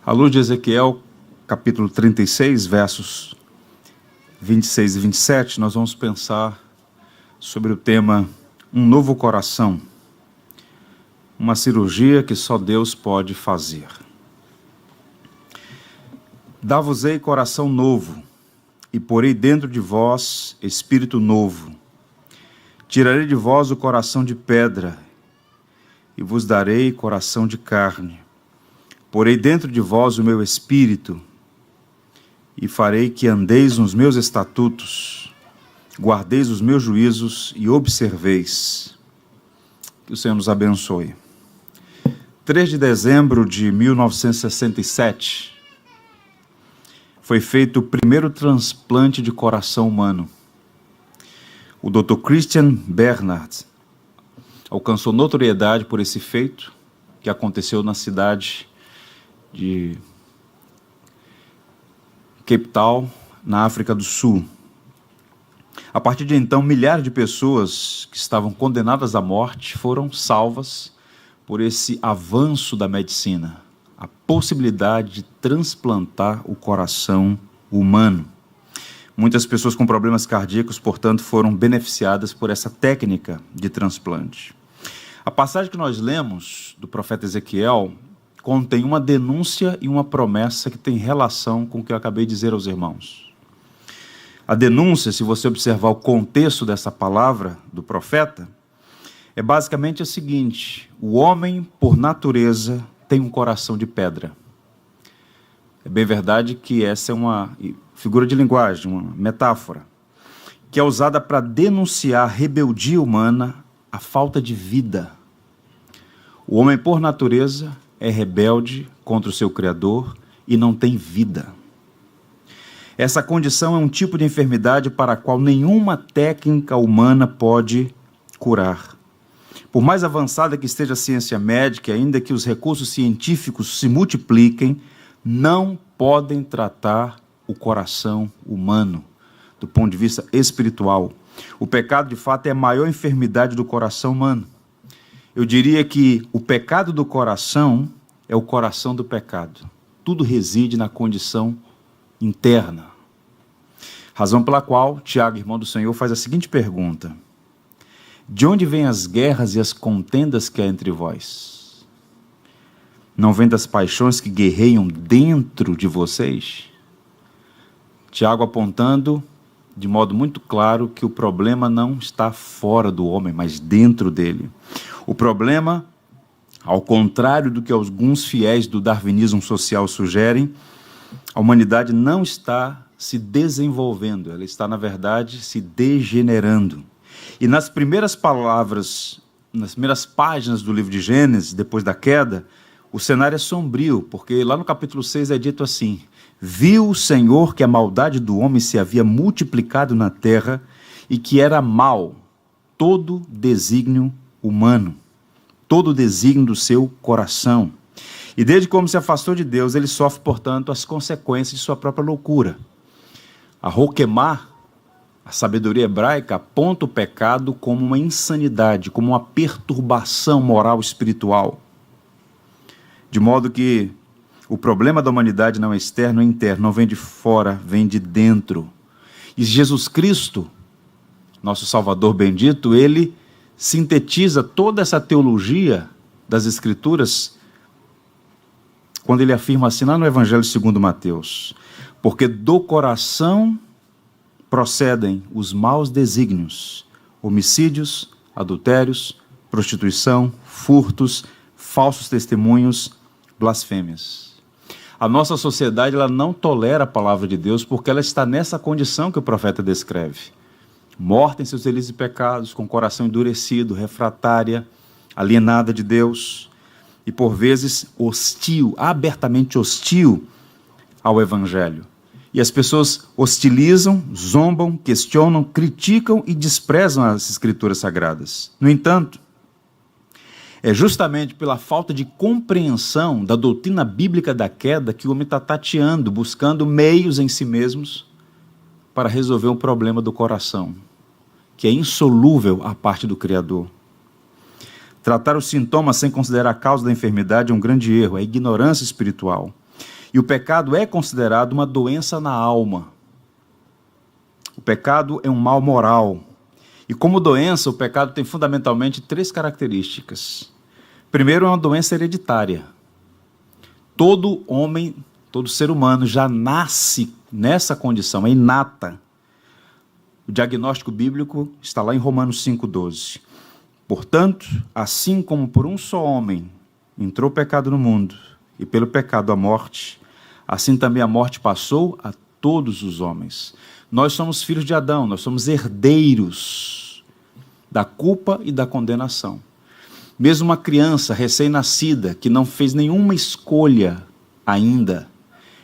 À luz de Ezequiel, capítulo 36, versos 26 e 27, nós vamos pensar sobre o tema Um Novo Coração, uma cirurgia que só Deus pode fazer. Dar-vos-ei coração novo, e porei dentro de vós espírito novo. Tirarei de vós o coração de pedra, e vos darei coração de carne. Porei dentro de vós o meu espírito, e farei que andeis nos meus estatutos, guardeis os meus juízos e observeis. Que o Senhor nos abençoe. 3 de dezembro de 1967, foi feito o primeiro transplante de coração humano. O Dr. Christian Bernard alcançou notoriedade por esse feito, que aconteceu na cidade de Cape Town, na África do Sul. A partir de então, milhares de pessoas que estavam condenadas à morte foram salvas por esse avanço da medicina, a possibilidade de transplantar o coração humano. Muitas pessoas com problemas cardíacos, portanto, foram beneficiadas por essa técnica de transplante. A passagem que nós lemos do profeta Ezequiel contém uma denúncia e uma promessa que tem relação com o que eu acabei de dizer aos irmãos. A denúncia, se você observar o contexto dessa palavra do profeta, é basicamente a seguinte: o homem, por natureza, tem um coração de pedra. É bem verdade que essa é uma figura de linguagem, uma metáfora, que é usada para denunciar a rebeldia humana, a falta de vida. O homem, por natureza, é rebelde contra o seu Criador e não tem vida. Essa condição é um tipo de enfermidade para a qual nenhuma técnica humana pode curar. Por mais avançada que esteja a ciência médica, ainda que os recursos científicos se multipliquem, não podem tratar o coração humano do ponto de vista espiritual. O pecado, de fato, é a maior enfermidade do coração humano. Eu diria que o pecado do coração é o coração do pecado. Tudo reside na condição interna. Razão pela qual Tiago, irmão do Senhor, faz a seguinte pergunta: de onde vêm as guerras e as contendas que há entre vós? Não vem das paixões que guerreiam dentro de vocês? Tiago apontando de modo muito claro que o problema não está fora do homem, mas dentro dele. O problema, ao contrário do que alguns fiéis do darwinismo social sugerem, a humanidade não está se desenvolvendo, ela está, na verdade, se degenerando. E nas primeiras palavras, nas primeiras páginas do livro de Gênesis, depois da queda, o cenário é sombrio, porque lá no capítulo 6 é dito assim: viu o Senhor que a maldade do homem se havia multiplicado na terra e que era mau todo desígnio humano, todo desígnio do seu coração. E desde como se afastou de Deus, ele sofre, portanto, as consequências de sua própria loucura. A Roquemar, a sabedoria hebraica, aponta o pecado como uma insanidade, como uma perturbação moral espiritual. De modo que o problema da humanidade não é externo, é interno, não vem de fora, vem de dentro. E Jesus Cristo, nosso Salvador bendito, ele sintetiza toda essa teologia das Escrituras quando ele afirma assim lá no Evangelho segundo Mateus: porque do coração procedem os maus desígnios, homicídios, adultérios, prostituição, furtos, falsos testemunhos, blasfêmias. A nossa sociedade, ela não tolera a palavra de Deus porque ela está nessa condição que o profeta descreve. Morta em seus delitos e pecados, com o coração endurecido, refratária, alienada de Deus e, por vezes, hostil, abertamente hostil ao Evangelho. E as pessoas hostilizam, zombam, questionam, criticam e desprezam as Escrituras Sagradas. No entanto, é justamente pela falta de compreensão da doutrina bíblica da queda que o homem está tateando, buscando meios em si mesmos para resolver um problema do coração, que é insolúvel à parte do Criador. Tratar os sintomas sem considerar a causa da enfermidade é um grande erro, é ignorância espiritual. E o pecado é considerado uma doença na alma. O pecado é um mal moral. E como doença, o pecado tem fundamentalmente 3 características. Primeiro, é uma doença hereditária. Todo homem, todo ser humano já nasce nessa condição, é inata. O diagnóstico bíblico está lá em Romanos 5,12. Portanto, assim como por um só homem entrou o pecado no mundo, e pelo pecado a morte, assim também a morte passou a todos os homens. Nós somos filhos de Adão, nós somos herdeiros da culpa e da condenação. Mesmo uma criança recém-nascida, que não fez nenhuma escolha ainda,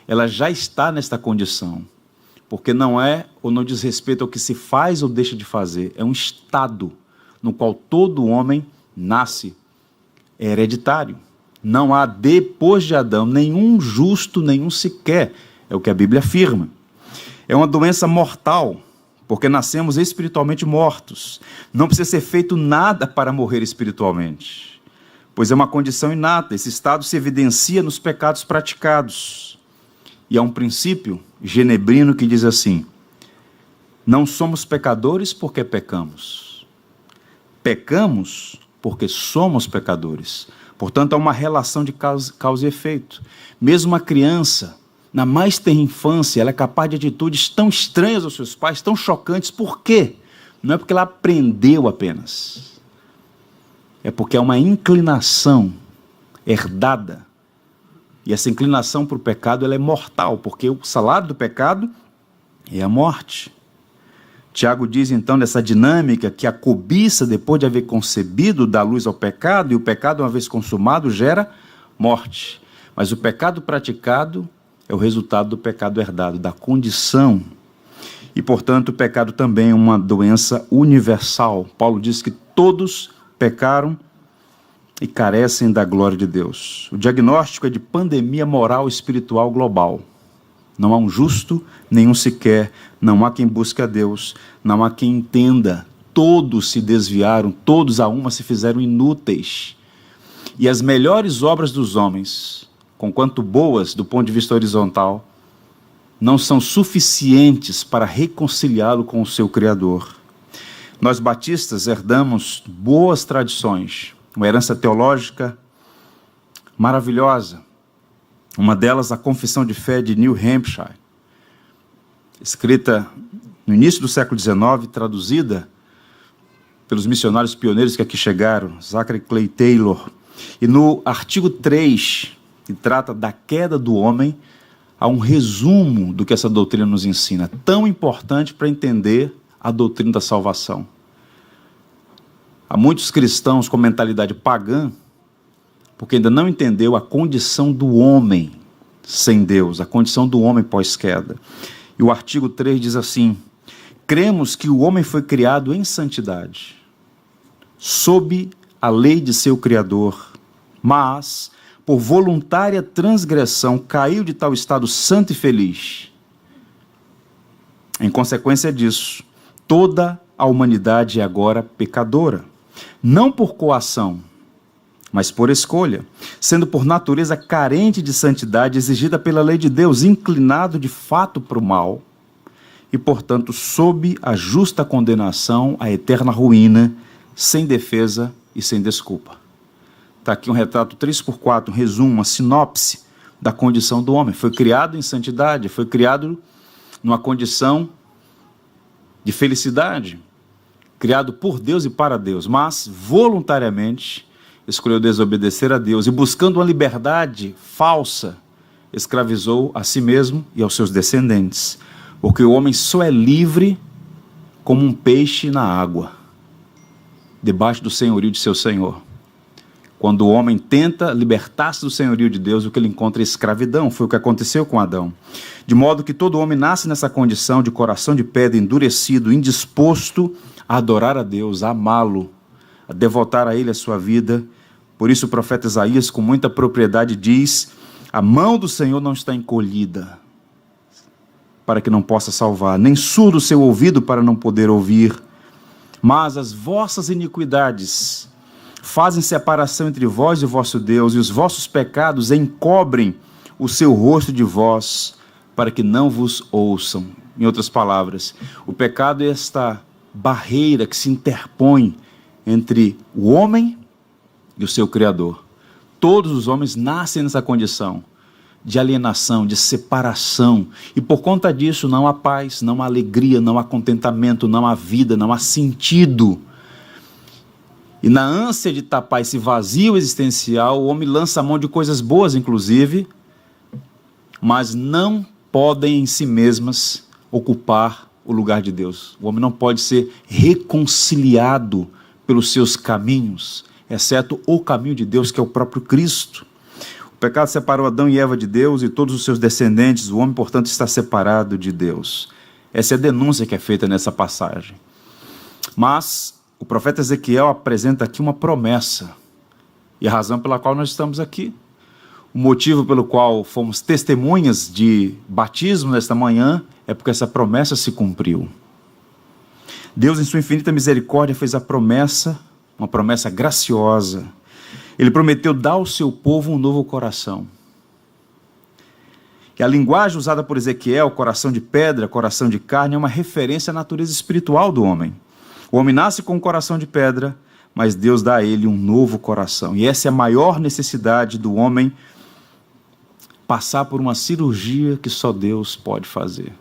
ela já está nesta condição, porque não é ou não diz respeito ao que se faz ou deixa de fazer, é um estado no qual todo homem nasce, é hereditário. Não há depois de Adão nenhum justo, nenhum sequer, é o que a Bíblia afirma. É uma doença mortal, porque nascemos espiritualmente mortos. Não precisa ser feito nada para morrer espiritualmente, pois é uma condição inata. Esse estado se evidencia nos pecados praticados. E há um princípio genebrino que diz assim: não somos pecadores porque pecamos. Pecamos porque somos pecadores. Portanto, há uma relação de causa e efeito. Mesmo uma criança, na mais tenra infância, ela é capaz de atitudes tão estranhas aos seus pais, tão chocantes. Por quê? Não é porque ela aprendeu apenas. É porque é uma inclinação herdada. E essa inclinação para o pecado ela é mortal, porque o salário do pecado é a morte. Tiago diz, então, nessa dinâmica, que a cobiça, depois de haver concebido, dá luz ao pecado, e o pecado, uma vez consumado, gera morte. Mas o pecado praticado é o resultado do pecado herdado, da condição. E, portanto, o pecado também é uma doença universal. Paulo diz que todos pecaram e carecem da glória de Deus. O diagnóstico é de pandemia moral e espiritual global. Não há um justo, nenhum sequer, não há quem busque a Deus, não há quem entenda. Todos se desviaram, todos a uma se fizeram inúteis. E as melhores obras dos homens, conquanto boas do ponto de vista horizontal, não são suficientes para reconciliá-lo com o seu Criador. Nós batistas herdamos boas tradições, uma herança teológica maravilhosa. Uma delas, a Confissão de Fé de New Hampshire, escrita no início do século XIX, traduzida pelos missionários pioneiros que aqui chegaram, Zachary Clay Taylor. E no artigo 3, que trata da queda do homem, há um resumo do que essa doutrina nos ensina, tão importante para entender a doutrina da salvação. Há muitos cristãos com mentalidade pagã, porque ainda não entendeu a condição do homem sem Deus, a condição do homem pós-queda. E o artigo 3 diz assim: cremos que o homem foi criado em santidade, sob a lei de seu Criador, mas, por voluntária transgressão, caiu de tal estado santo e feliz. Em consequência disso, toda a humanidade é agora pecadora, não por coação, mas por escolha, sendo por natureza carente de santidade exigida pela lei de Deus, inclinado de fato para o mal, e, portanto, sob a justa condenação, a eterna ruína, sem defesa e sem desculpa. Está aqui um retrato 3x4, um resumo, uma sinopse da condição do homem. Foi criado em santidade, foi criado numa condição de felicidade, criado por Deus e para Deus, mas voluntariamente escolheu desobedecer a Deus e, buscando uma liberdade falsa, escravizou a si mesmo e aos seus descendentes, porque o homem só é livre como um peixe na água, debaixo do senhorio de seu Senhor. Quando o homem tenta libertar-se do senhorio de Deus, o que ele encontra é escravidão. Foi o que aconteceu com Adão. De modo que todo homem nasce nessa condição de coração de pedra, endurecido, indisposto a adorar a Deus, a amá-lo, a devotar a Ele a sua vida. Por isso o profeta Isaías, com muita propriedade, diz: a mão do Senhor não está encolhida para que não possa salvar, nem surdo o seu ouvido para não poder ouvir. Mas as vossas iniquidades fazem separação entre vós e o vosso Deus, e os vossos pecados encobrem o seu rosto de vós, para que não vos ouçam. Em outras palavras, o pecado é esta barreira que se interpõe entre o homem e o seu Criador. Todos os homens nascem nessa condição de alienação, de separação, e por conta disso não há paz, não há alegria, não há contentamento, não há vida, não há sentido. E na ânsia de tapar esse vazio existencial, o homem lança a mão de coisas boas, inclusive, mas não podem em si mesmas ocupar o lugar de Deus. O homem não pode ser reconciliado pelos seus caminhos, exceto o caminho de Deus, que é o próprio Cristo. O pecado separou Adão e Eva de Deus e todos os seus descendentes. O homem, portanto, está separado de Deus. Essa é a denúncia que é feita nessa passagem. Mas o profeta Ezequiel apresenta aqui uma promessa, e a razão pela qual nós estamos aqui, o motivo pelo qual fomos testemunhas de batismo nesta manhã, é porque essa promessa se cumpriu. Deus, em sua infinita misericórdia, fez a promessa, uma promessa graciosa. Ele prometeu dar ao seu povo um novo coração. E a linguagem usada por Ezequiel, coração de pedra, coração de carne, é uma referência à natureza espiritual do homem. O homem nasce com um coração de pedra, mas Deus dá a ele um novo coração. E essa é a maior necessidade do homem, passar por uma cirurgia que só Deus pode fazer.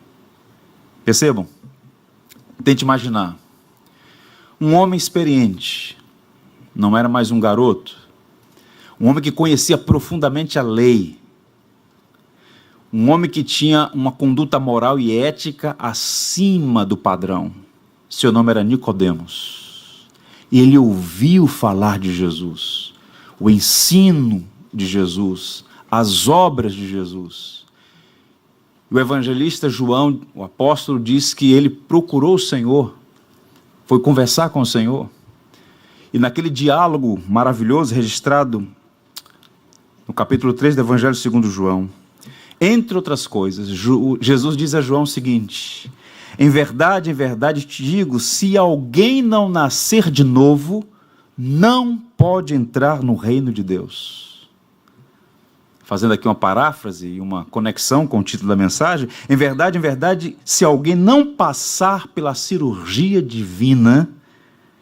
Percebam? Tente imaginar. Um homem experiente, não era mais um garoto, um homem que conhecia profundamente a lei, um homem que tinha uma conduta moral e ética acima do padrão. Seu nome era Nicodemos. E ele ouviu falar de Jesus, o ensino de Jesus, as obras de Jesus. O evangelista João, o apóstolo, diz que ele procurou o Senhor, foi conversar com o Senhor, e naquele diálogo maravilhoso registrado no capítulo 3 do Evangelho segundo João, entre outras coisas, Jesus diz a João o seguinte: em verdade te digo, se alguém não nascer de novo, não pode entrar no reino de Deus. Fazendo aqui uma paráfrase e uma conexão com o título da mensagem, em verdade, se alguém não passar pela cirurgia divina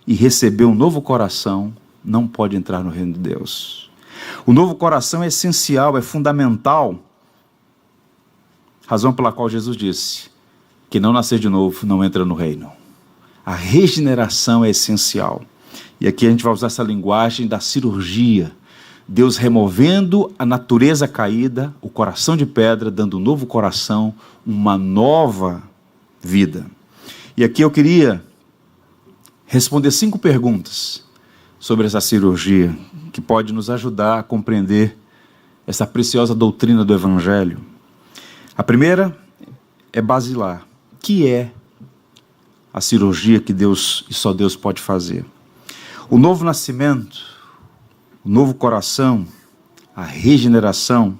e receber um novo coração, não pode entrar no reino de Deus. O novo coração é essencial, é fundamental, razão pela qual Jesus disse que não nascer de novo não entra no reino. A regeneração é essencial. E aqui a gente vai usar essa linguagem da cirurgia. Deus removendo a natureza caída, o coração de pedra, dando um novo coração, uma nova vida. E aqui eu queria responder 5 perguntas sobre essa cirurgia, que pode nos ajudar a compreender essa preciosa doutrina do Evangelho. A primeira é basilar. O que é a cirurgia que Deus e só Deus pode fazer? O novo nascimento, o novo coração, a regeneração,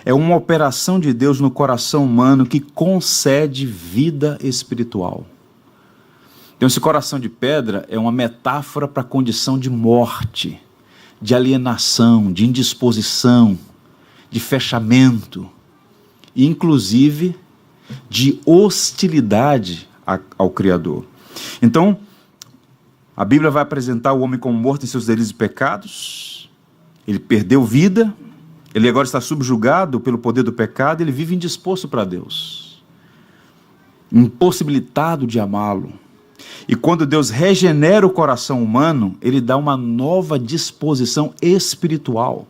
é uma operação de Deus no coração humano que concede vida espiritual. Então, esse coração de pedra é uma metáfora para a condição de morte, de alienação, de indisposição, de fechamento, e inclusive de hostilidade ao Criador. Então, a Bíblia vai apresentar o homem como morto em seus delitos e pecados. Ele perdeu vida, ele agora está subjugado pelo poder do pecado, ele vive indisposto para Deus, impossibilitado de amá-lo. E quando Deus regenera o coração humano, ele dá uma nova disposição espiritual,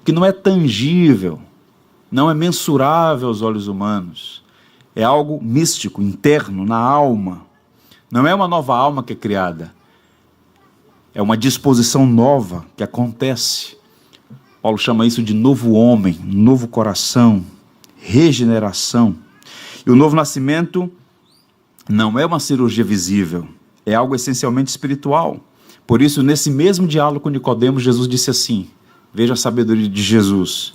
que não é tangível, não é mensurável aos olhos humanos, é algo místico, interno, na alma. Não é uma nova alma que é criada, é uma disposição nova que acontece. Paulo chama isso de novo homem, novo coração, regeneração. E o novo nascimento não é uma cirurgia visível, é algo essencialmente espiritual. Por isso, nesse mesmo diálogo com Nicodemos, Jesus disse assim, veja a sabedoria de Jesus: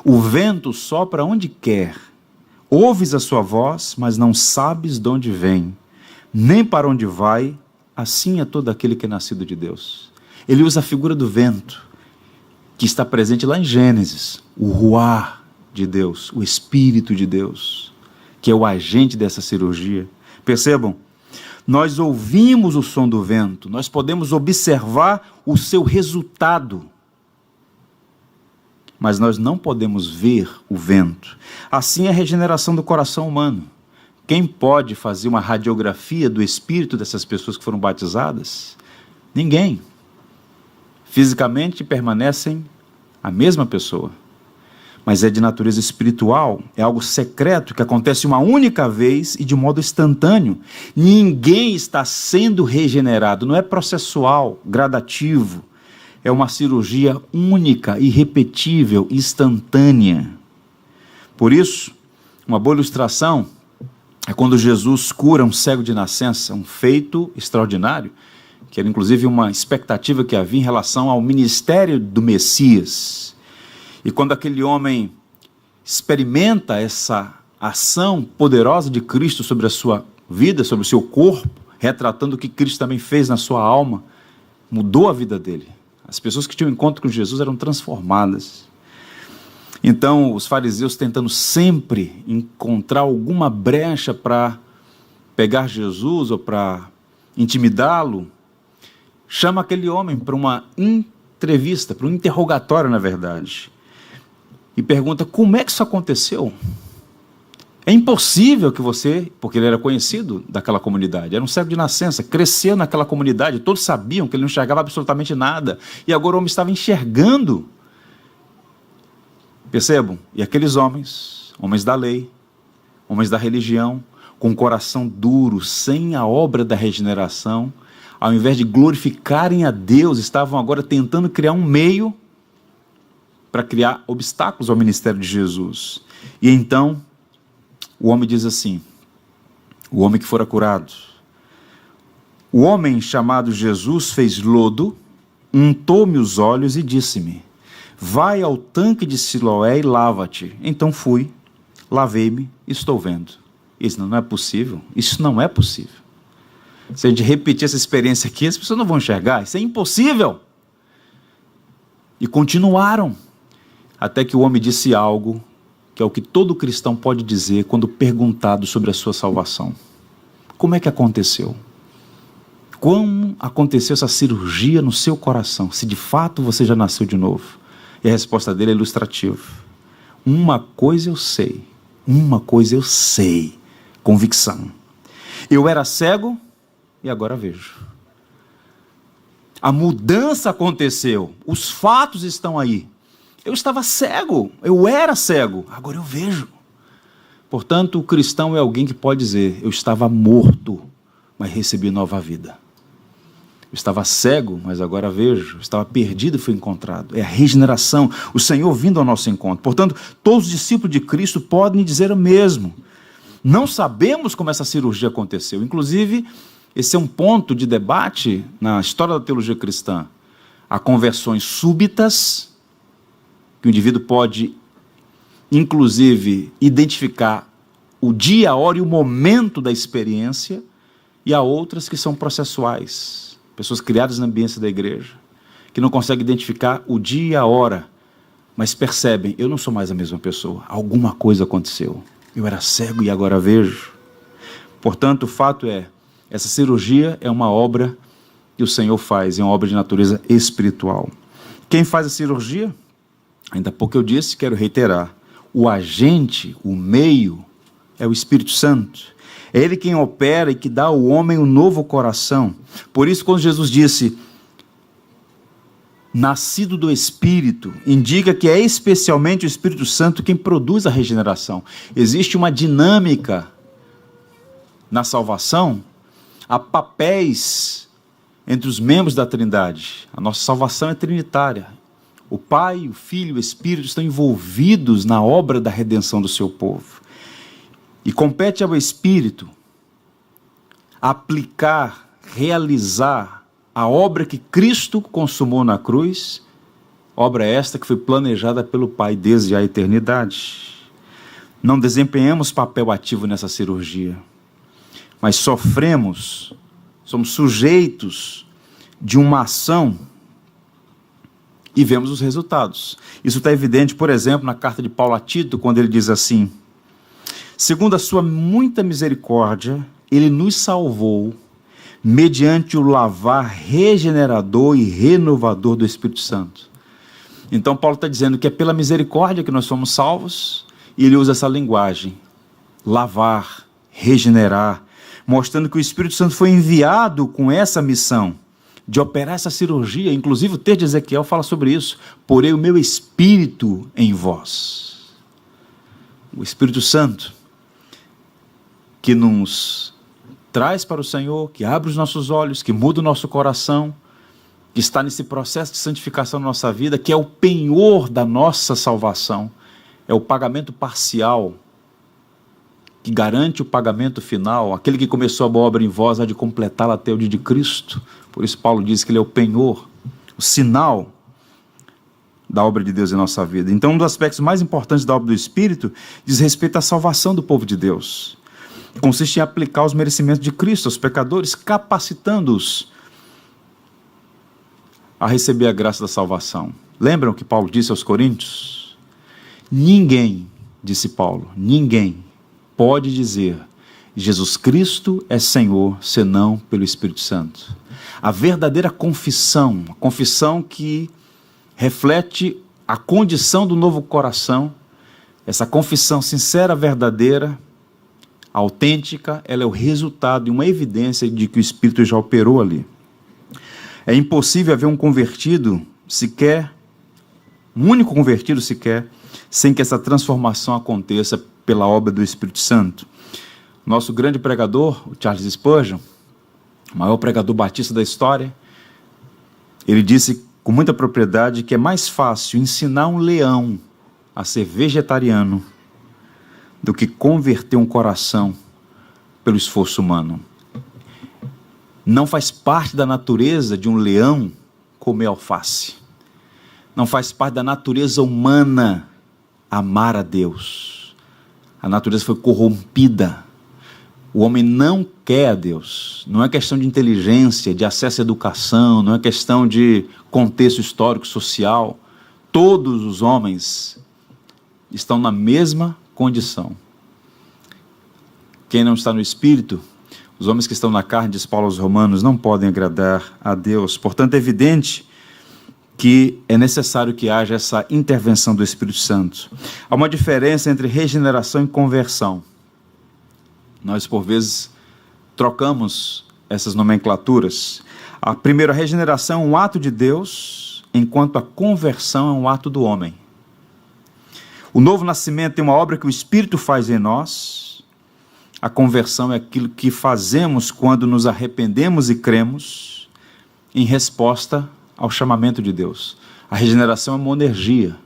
o vento sopra onde quer, ouves a sua voz, mas não sabes de onde vem, nem para onde vai. Assim é todo aquele que é nascido de Deus. Ele usa a figura do vento, que está presente lá em Gênesis, o ruar de Deus, o Espírito de Deus, que é o agente dessa cirurgia. Percebam, nós ouvimos o som do vento, nós podemos observar o seu resultado, mas nós não podemos ver o vento. Assim é a regeneração do coração humano. Quem pode fazer uma radiografia do espírito dessas pessoas que foram batizadas? Ninguém. Fisicamente permanecem a mesma pessoa, mas é de natureza espiritual, é algo secreto que acontece uma única vez e de modo instantâneo. Ninguém está sendo regenerado, não é processual, gradativo, é uma cirurgia única, irrepetível, instantânea. Por isso, uma boa ilustração é quando Jesus cura um cego de nascença, um feito extraordinário, que era inclusive uma expectativa que havia em relação ao ministério do Messias. E quando aquele homem experimenta essa ação poderosa de Cristo sobre a sua vida, sobre o seu corpo, retratando o que Cristo também fez na sua alma, mudou a vida dele. As pessoas que tinham encontro com Jesus eram transformadas. Então, os fariseus, tentando sempre encontrar alguma brecha para pegar Jesus ou para intimidá-lo, chama aquele homem para uma entrevista, para um interrogatório, na verdade, e pergunta: como é que isso aconteceu? É impossível que você, porque ele era conhecido daquela comunidade, era um cego de nascença, cresceu naquela comunidade, todos sabiam que ele não enxergava absolutamente nada, e agora o homem estava enxergando. Percebam? E aqueles homens da lei, homens da religião, com o coração duro, sem a obra da regeneração, ao invés de glorificarem a Deus, estavam agora tentando criar um meio para criar obstáculos ao ministério de Jesus. E então, o homem diz assim, o homem que fora curado: o homem chamado Jesus fez lodo, untou-me os olhos e disse-me: vai ao tanque de Siloé e lava-te. Então fui, lavei-me e estou vendo. Isso não é possível, isso não é possível. Se a gente repetir essa experiência aqui, as pessoas não vão enxergar, isso é impossível. E continuaram, até que o homem disse algo que é o que todo cristão pode dizer quando perguntado sobre a sua salvação. Como é que aconteceu? Como aconteceu essa cirurgia no seu coração, se de fato você já nasceu de novo? E a resposta dele é ilustrativa. Uma coisa eu sei, convicção. Eu era cego e agora vejo. A mudança aconteceu, os fatos estão aí. Eu estava cego, eu era cego, agora eu vejo. Portanto, o cristão é alguém que pode dizer: eu estava morto, mas recebi nova vida. Eu estava cego, mas agora vejo. Eu estava perdido e fui encontrado. É a regeneração, o Senhor vindo ao nosso encontro. Portanto, todos os discípulos de Cristo podem dizer o mesmo. Não sabemos como essa cirurgia aconteceu. Inclusive, esse é um ponto de debate na história da teologia cristã. Há conversões súbitas, que o indivíduo pode, inclusive, identificar o dia, a hora e o momento da experiência, e há outras que são processuais, pessoas criadas na ambiência da igreja, que não conseguem identificar o dia e a hora, mas percebem: eu não sou mais a mesma pessoa, alguma coisa aconteceu, eu era cego e agora vejo. Portanto, o fato é, essa cirurgia é uma obra que o Senhor faz, é uma obra de natureza espiritual. Quem faz a cirurgia? Ainda há pouco eu disse, quero reiterar, o agente, o meio, é o Espírito Santo. É Ele quem opera e que dá ao homem um novo coração. Por isso, quando Jesus disse, nascido do Espírito, indica que é especialmente o Espírito Santo quem produz a regeneração. Existe uma dinâmica na salvação, há papéis entre os membros da Trindade. A nossa salvação é trinitária. O Pai, o Filho e o Espírito estão envolvidos na obra da redenção do seu povo. E compete ao Espírito aplicar, realizar a obra que Cristo consumou na cruz, obra esta que foi planejada pelo Pai desde a eternidade. Não desempenhamos papel ativo nessa cirurgia, mas sofremos, somos sujeitos de uma ação e vemos os resultados. Isso está evidente, por exemplo, na carta de Paulo a Tito, quando ele diz assim: segundo a sua muita misericórdia, ele nos salvou, mediante o lavar regenerador e renovador do Espírito Santo. Então Paulo está dizendo que é pela misericórdia que nós somos salvos, e ele usa essa linguagem, lavar, regenerar, mostrando que o Espírito Santo foi enviado com essa missão, de operar essa cirurgia. Inclusive o texto de Ezequiel fala sobre isso: porei o meu Espírito em vós. O Espírito Santo, que nos traz para o Senhor, que abre os nossos olhos, que muda o nosso coração, que está nesse processo de santificação na nossa vida, que é o penhor da nossa salvação, é o pagamento parcial, que garante o pagamento final. Aquele que começou a boa obra em vós há de completá-la até o dia de Cristo. Por isso Paulo diz que ele é o penhor, o sinal da obra de Deus em nossa vida. Então, um dos aspectos mais importantes da obra do Espírito diz respeito à salvação do povo de Deus. Consiste em aplicar os merecimentos de Cristo aos pecadores, capacitando-os a receber a graça da salvação. Lembram o que Paulo disse aos Coríntios? Ninguém, disse Paulo, ninguém pode dizer Jesus Cristo é Senhor, senão pelo Espírito Santo. A verdadeira confissão, a confissão que reflete a condição do novo coração, essa confissão sincera, verdadeira, autêntica, ela é o resultado e uma evidência de que o Espírito já operou ali. É impossível haver um convertido sequer, um único convertido sequer, sem que essa transformação aconteça pela obra do Espírito Santo. Nosso grande pregador, o Charles Spurgeon, o maior pregador batista da história, ele disse com muita propriedade que é mais fácil ensinar um leão a ser vegetariano do que converter um coração pelo esforço humano. Não faz parte da natureza de um leão comer alface. Não faz parte da natureza humana amar a Deus. A natureza foi corrompida. O homem não quer a Deus. Não é questão de inteligência, de acesso à educação, não é questão de contexto histórico, social. Todos os homens estão na mesma condição. Quem não está no Espírito, os homens que estão na carne, diz Paulo aos Romanos, não podem agradar a Deus. Portanto, é evidente que é necessário que haja essa intervenção do Espírito Santo. Há uma diferença entre regeneração e conversão. Nós, por vezes, trocamos essas nomenclaturas. A primeira, a regeneração é um ato de Deus, enquanto a conversão é um ato do homem. O novo nascimento é uma obra que o Espírito faz em nós. A conversão é aquilo que fazemos quando nos arrependemos e cremos em resposta ao chamamento de Deus. A regeneração é uma energia,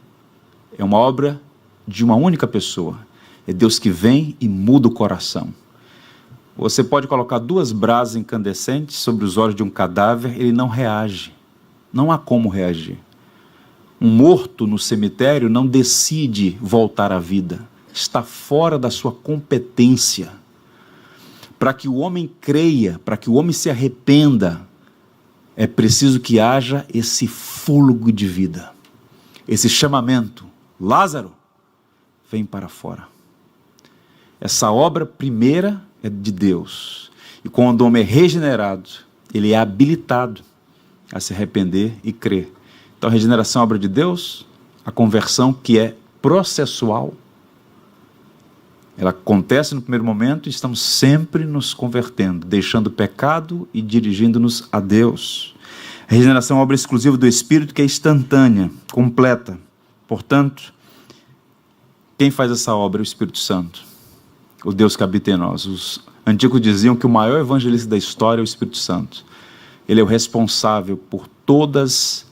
é uma obra de uma única pessoa. É Deus que vem e muda o coração. Você pode colocar 2 brasas incandescentes sobre os olhos de um cadáver, ele não reage. Não há como reagir. Um morto no cemitério não decide voltar à vida. Está fora da sua competência. Para que o homem creia, para que o homem se arrependa, é preciso que haja esse fôlego de vida, esse chamamento. Lázaro, vem para fora. Essa obra primeira é de Deus. E quando o homem é regenerado, ele é habilitado a se arrepender e crer. Então a regeneração é obra de Deus, a conversão que é processual, ela acontece no primeiro momento e estamos sempre nos convertendo, deixando o pecado e dirigindo-nos a Deus. A regeneração é uma obra exclusiva do Espírito que é instantânea, completa. Portanto, quem faz essa obra é o Espírito Santo, o Deus que habita em nós. Os antigos diziam que o maior evangelista da história é o Espírito Santo. Ele é o responsável por todas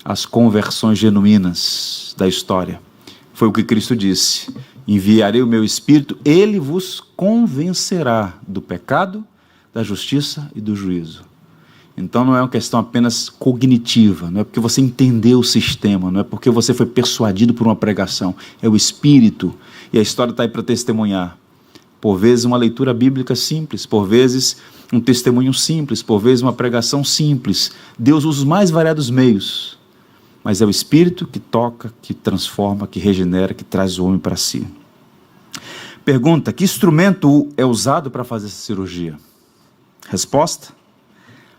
as conversões genuínas da história. Foi o que Cristo disse: enviarei o meu Espírito, ele vos convencerá do pecado, da justiça e do juízo. Então não é uma questão apenas cognitiva, não é porque você entendeu o sistema, não é porque você foi persuadido por uma pregação, é o Espírito, e a história está aí para testemunhar. Por vezes uma leitura bíblica simples, por vezes um testemunho simples, por vezes uma pregação simples. Deus usa os mais variados meios mas é o Espírito que toca, que transforma, que regenera, que traz o homem para si. Pergunta: que instrumento é usado para fazer essa cirurgia? Resposta: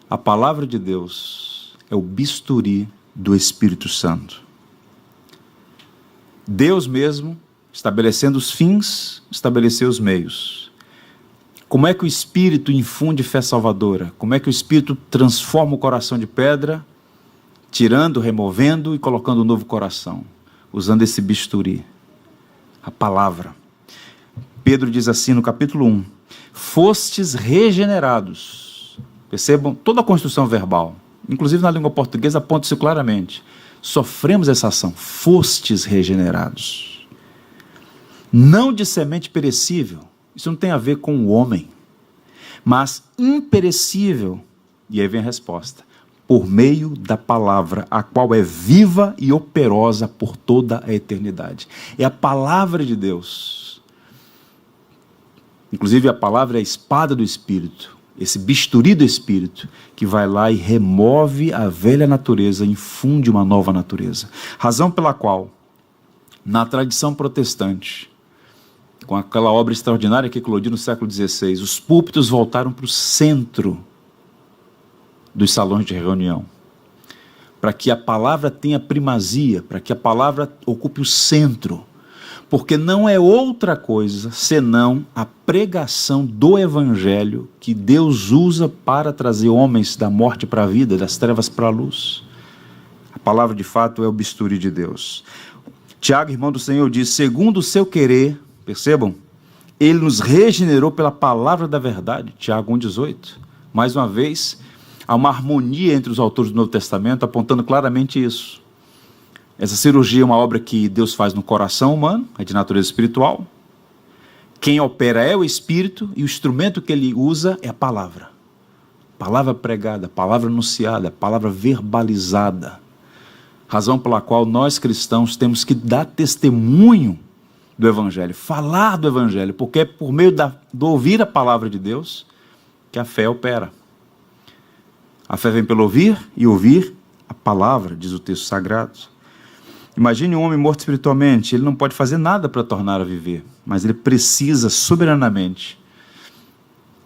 a palavra de Deus é o bisturi do Espírito Santo. Deus mesmo, estabelecendo os fins, estabeleceu os meios. Como é que o Espírito infunde fé salvadora? Como é que o Espírito transforma o coração de pedra, tirando, removendo e colocando um novo coração? Usando esse bisturi, a palavra. Pedro diz assim no capítulo 1, fostes regenerados. Percebam toda a construção verbal, inclusive na língua portuguesa aponta isso claramente. Sofremos essa ação, fostes regenerados. Não de semente perecível, isso não tem a ver com o homem, mas imperecível, e aí vem a resposta, por meio da palavra, a qual é viva e operosa por toda a eternidade. É a palavra de Deus. Inclusive a palavra é a espada do Espírito, esse bisturi do Espírito, que vai lá e remove a velha natureza, infunde uma nova natureza. Razão pela qual, na tradição protestante, com aquela obra extraordinária que eclodiu no século XVI, os púlpitos voltaram para o centro dos salões de reunião, para que a palavra tenha primazia, para que a palavra ocupe o centro, porque não é outra coisa senão a pregação do Evangelho que Deus usa para trazer homens da morte para a vida, das trevas para a luz. A palavra de fato é o bisturi de Deus. Tiago, irmão do Senhor, diz, segundo o seu querer, percebam, ele nos regenerou pela palavra da verdade, Tiago 1,18. Mais uma vez, há uma harmonia entre os autores do Novo Testamento, apontando claramente isso. Essa cirurgia é uma obra que Deus faz no coração humano, é de natureza espiritual. Quem opera é o Espírito e o instrumento que ele usa é a palavra. Palavra pregada, palavra anunciada, palavra verbalizada. Razão pela qual nós cristãos temos que dar testemunho do Evangelho, falar do Evangelho, porque é por meio do ouvir a palavra de Deus que a fé opera. A fé vem pelo ouvir e ouvir a palavra, diz o texto sagrado. Imagine um homem morto espiritualmente, ele não pode fazer nada para tornar a viver, mas ele precisa soberanamente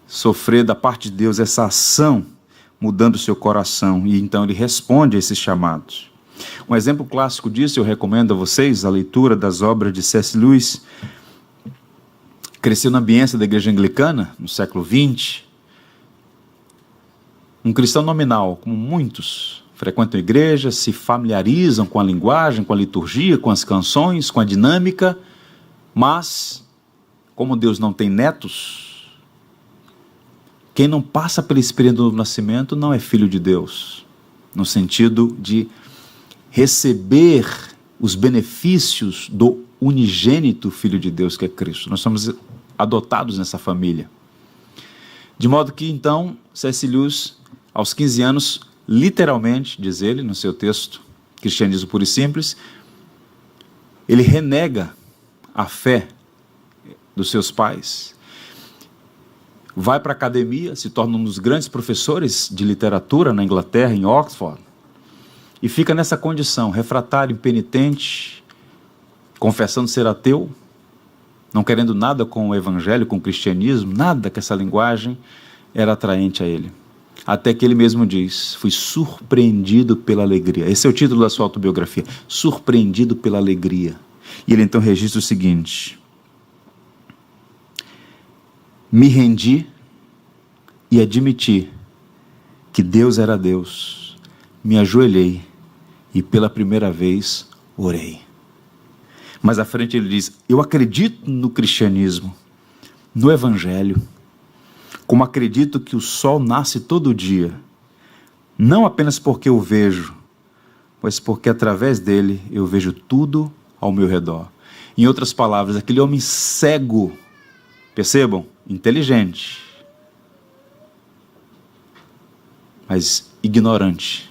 sofrer da parte de Deus essa ação, mudando o seu coração, e então ele responde a esses chamados. Um exemplo clássico disso, eu recomendo a vocês a leitura das obras de C.S. Lewis. Cresceu na ambiência da igreja anglicana, no século XX. Um cristão nominal, como muitos, frequentam a igreja, se familiarizam com a linguagem, com a liturgia, com as canções, com a dinâmica, mas, como Deus não tem netos, quem não passa pela experiência do novo nascimento não é filho de Deus, no sentido de receber os benefícios do unigênito Filho de Deus, que é Cristo. Nós somos adotados nessa família. De modo que, então, C.S. Lewis, aos 15 anos, literalmente, diz ele no seu texto, Cristianismo Puro e Simples, ele renega a fé dos seus pais, vai para a academia, se torna um dos grandes professores de literatura na Inglaterra, em Oxford, e fica nessa condição, refratário, impenitente, confessando ser ateu, não querendo nada com o evangelho, com o cristianismo, nada que essa linguagem era atraente a ele. Até que ele mesmo diz, fui surpreendido pela alegria. Esse é o título da sua autobiografia, surpreendido pela alegria. E ele então registra o seguinte: me rendi e admiti que Deus era Deus, me ajoelhei e pela primeira vez orei. Mas à frente ele diz, eu acredito no cristianismo, no evangelho, como acredito que o sol nasce todo dia, não apenas porque eu vejo, mas porque através dele eu vejo tudo ao meu redor. Em outras palavras, aquele homem cego, percebam, inteligente, mas ignorante,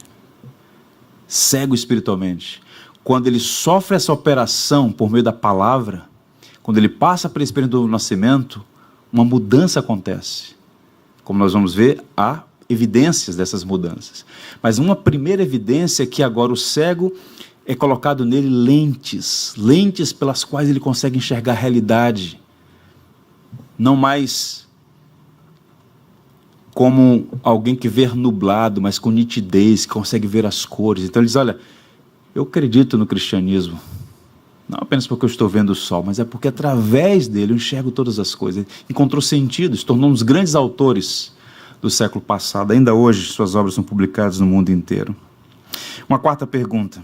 cego espiritualmente, quando ele sofre essa operação por meio da palavra, quando ele passa pela experiência do nascimento, uma mudança acontece. Como nós vamos ver, há evidências dessas mudanças. Mas uma primeira evidência é que agora o cego é colocado nele lentes pelas quais ele consegue enxergar a realidade. Não mais como alguém que vê nublado, mas com nitidez, que consegue ver as cores. Então ele diz, olha, eu acredito no cristianismo, não apenas porque eu estou vendo o sol, mas é porque através dele eu enxergo todas as coisas. Ele encontrou sentido, se tornou um dos grandes autores do século passado. Ainda hoje suas obras são publicadas no mundo inteiro. Uma quarta pergunta.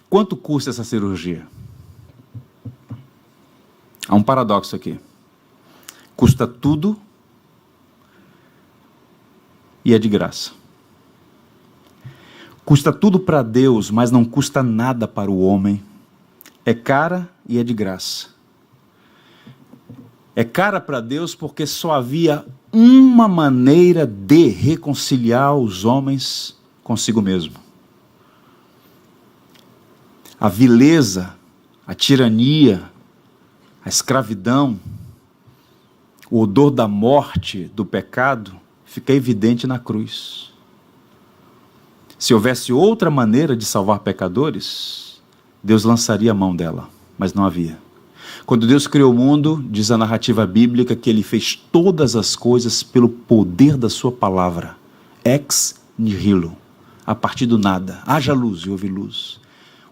Quanto custa essa cirurgia? Há um paradoxo aqui. Custa tudo e é de graça. Custa tudo para Deus, mas não custa nada para o homem. É cara e é de graça. É cara para Deus porque só havia uma maneira de reconciliar os homens consigo mesmo. A vileza, a tirania, a escravidão, o odor da morte, do pecado, fica evidente na cruz. Se houvesse outra maneira de salvar pecadores, Deus lançaria a mão dela, mas não havia. Quando Deus criou o mundo, diz a narrativa bíblica que Ele fez todas as coisas pelo poder da sua palavra, ex nihilo, a partir do nada. Haja luz e houve luz.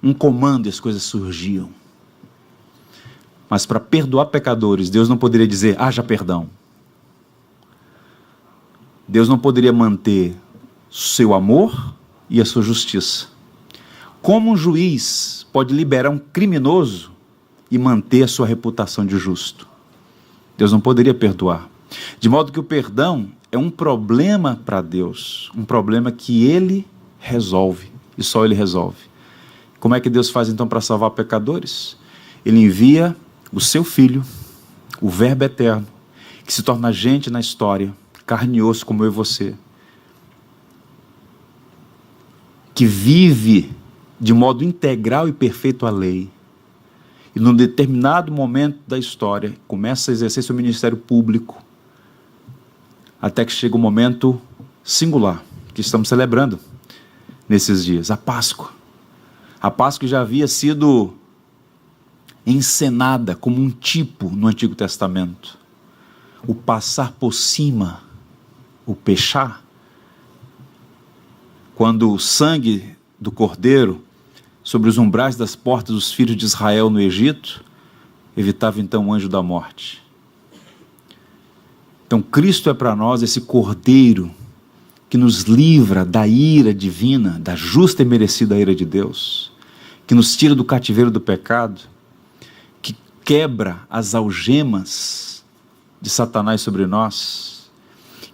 Um comando e as coisas surgiam. Mas para perdoar pecadores, Deus não poderia dizer, haja perdão. Deus não poderia manter seu amor e a sua justiça. Como um juiz pode liberar um criminoso e manter a sua reputação de justo? Deus não poderia perdoar. De modo que o perdão é um problema para Deus, um problema que Ele resolve, e só Ele resolve. Como é que Deus faz então para salvar pecadores? Ele envia o seu Filho, o Verbo eterno, que se torna gente na história, carne e osso como eu e você, que vive de modo integral e perfeito a lei, e num determinado momento da história, começa a exercer seu ministério público, até que chega o momento singular, que estamos celebrando nesses dias, a Páscoa. A Páscoa já havia sido encenada como um tipo no Antigo Testamento. O passar por cima, o pechar, quando o sangue do cordeiro sobre os umbrais das portas dos filhos de Israel no Egito, evitava então o anjo da morte. Então Cristo é para nós esse cordeiro que nos livra da ira divina, da justa e merecida ira de Deus, que nos tira do cativeiro do pecado, que quebra as algemas de Satanás sobre nós,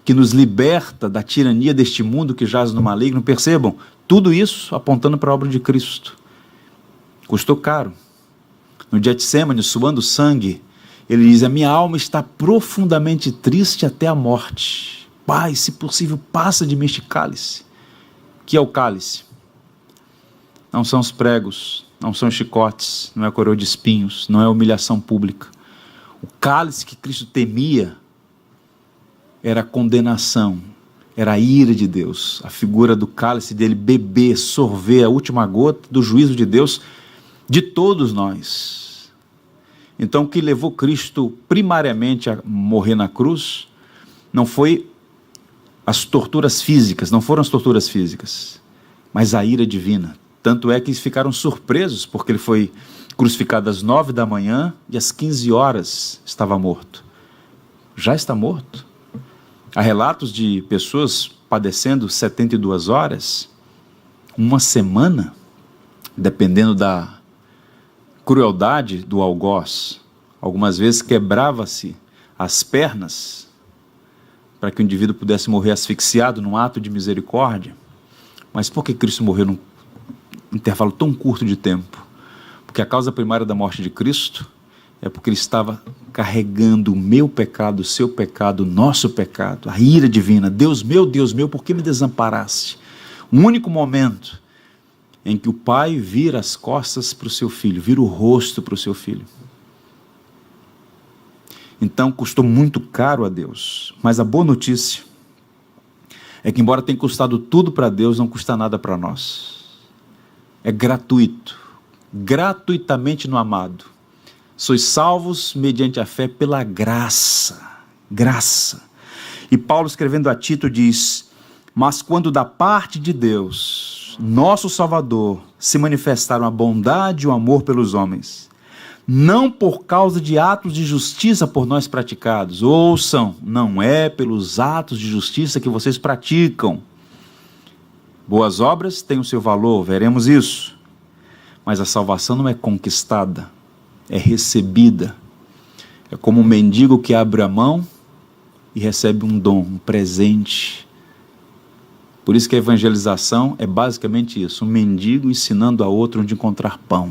que nos liberta da tirania deste mundo que jaz no maligno. Percebam, tudo isso apontando para a obra de Cristo. Custou caro. No Getsêmani, suando sangue, ele diz, a minha alma está profundamente triste até a morte. Pai, se possível, passa de mim este cálice. Que é o cálice? Não são os pregos, não são os chicotes, não é a coroa de espinhos, não é a humilhação pública. O cálice que Cristo temia era a condenação, era a ira de Deus, a figura do cálice dele beber, sorver a última gota do juízo de Deus de todos nós. Então o que levou Cristo primariamente a morrer na cruz não foi as torturas físicas, não foram as torturas físicas, mas a ira divina. Tanto é que eles ficaram surpresos, porque ele foi crucificado às 9 da manhã e às 15 horas estava morto. Já está morto. Há relatos de pessoas padecendo 72 horas, uma semana, dependendo da crueldade do algoz. Algumas vezes quebrava-se as pernas para que o indivíduo pudesse morrer asfixiado num ato de misericórdia. Mas por que Cristo morreu num intervalo tão curto de tempo? Porque a causa primária da morte de Cristo é porque ele estava carregando o meu pecado, o seu pecado, o nosso pecado, a ira divina. Deus meu, por que me desamparaste? Um único momento em que o pai vira as costas para o seu filho, vira o rosto para o seu filho. Então custou muito caro a Deus. Mas a boa notícia é que, embora tenha custado tudo para Deus, não custa nada para nós. É gratuito, gratuitamente no amado. Sois salvos mediante a fé pela graça. Graça. E Paulo, escrevendo a Tito, diz: mas quando da parte de Deus, nosso Salvador, se manifestaram a bondade e o amor pelos homens, não por causa de atos de justiça por nós praticados. Ouçam, não é pelos atos de justiça que vocês praticam. Boas obras têm o seu valor, veremos isso. Mas a salvação não é conquistada, é recebida. É como um mendigo que abre a mão e recebe um dom, um presente. Por isso que a evangelização é basicamente isso, um mendigo ensinando a outro onde encontrar pão.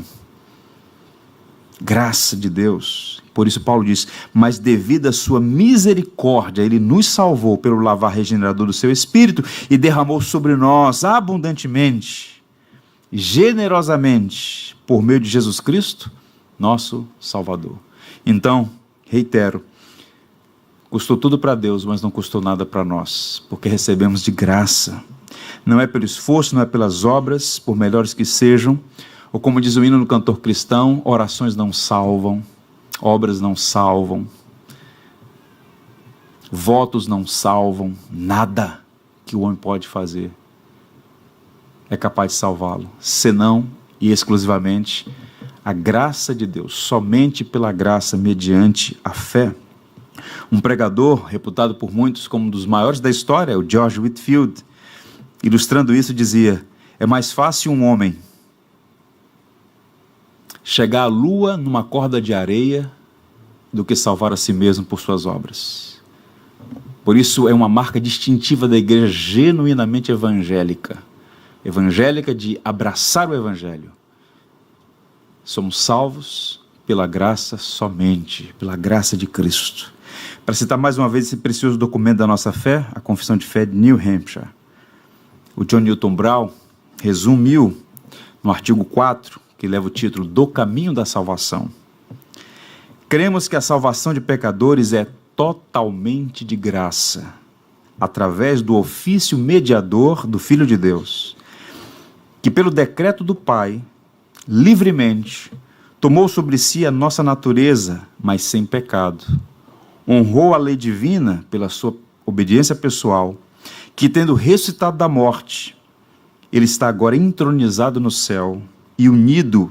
Graça de Deus. Por isso Paulo diz: mas devido à sua misericórdia, ele nos salvou pelo lavar regenerador do seu Espírito e derramou sobre nós abundantemente, generosamente, por meio de Jesus Cristo, nosso Salvador. Então, reitero, custou tudo para Deus, mas não custou nada para nós, porque recebemos de graça. Não é pelo esforço, não é pelas obras, por melhores que sejam, ou como diz o hino no cantor cristão, orações não salvam, obras não salvam, votos não salvam, nada que o homem pode fazer é capaz de salvá-lo, senão e exclusivamente a graça de Deus, somente pela graça, mediante a fé. Um pregador, reputado por muitos como um dos maiores da história, o George Whitefield, ilustrando isso, dizia: é mais fácil um homem chegar à lua numa corda de areia do que salvar a si mesmo por suas obras. Por isso é uma marca distintiva da igreja genuinamente evangélica. Evangélica de abraçar o evangelho. Somos salvos pela graça somente, pela graça de Cristo. Para citar mais uma vez esse precioso documento da nossa fé, a Confissão de Fé de New Hampshire, o John Newton Brown resumiu no artigo 4, que leva o título Do Caminho da Salvação. Cremos que a salvação de pecadores é totalmente de graça, através do ofício mediador do Filho de Deus, que pelo decreto do Pai, livremente, tomou sobre si a nossa natureza, mas sem pecado. Honrou a lei divina pela sua obediência pessoal, que tendo ressuscitado da morte, ele está agora entronizado no céu e unido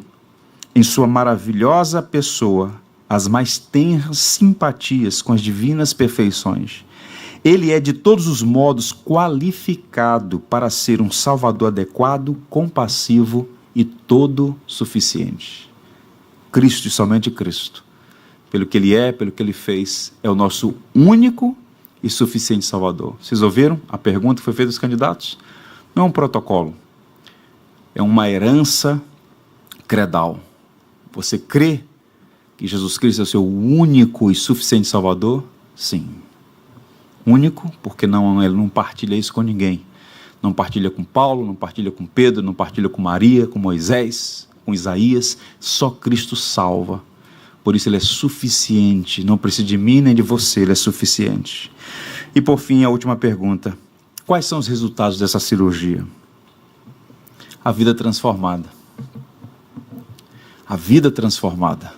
em sua maravilhosa pessoa às mais tenras simpatias com as divinas perfeições. Ele é de todos os modos qualificado para ser um Salvador adequado, compassivo e todo suficiente. Cristo e somente Cristo. Pelo que Ele é, pelo que Ele fez, é o nosso único e suficiente Salvador. Vocês ouviram a pergunta que foi feita aos candidatos? Não é um protocolo, é uma herança credal. Você crê que Jesus Cristo é o seu único e suficiente Salvador? Sim. Único, porque ele não partilha isso com ninguém. Não partilha com Paulo, não partilha com Pedro, não partilha com Maria, com Moisés, com Isaías. Só Cristo salva. Por isso ele é suficiente. Não precisa de mim nem de você, ele é suficiente. E por fim, a última pergunta. Quais são os resultados dessa cirurgia? A vida transformada. A vida transformada.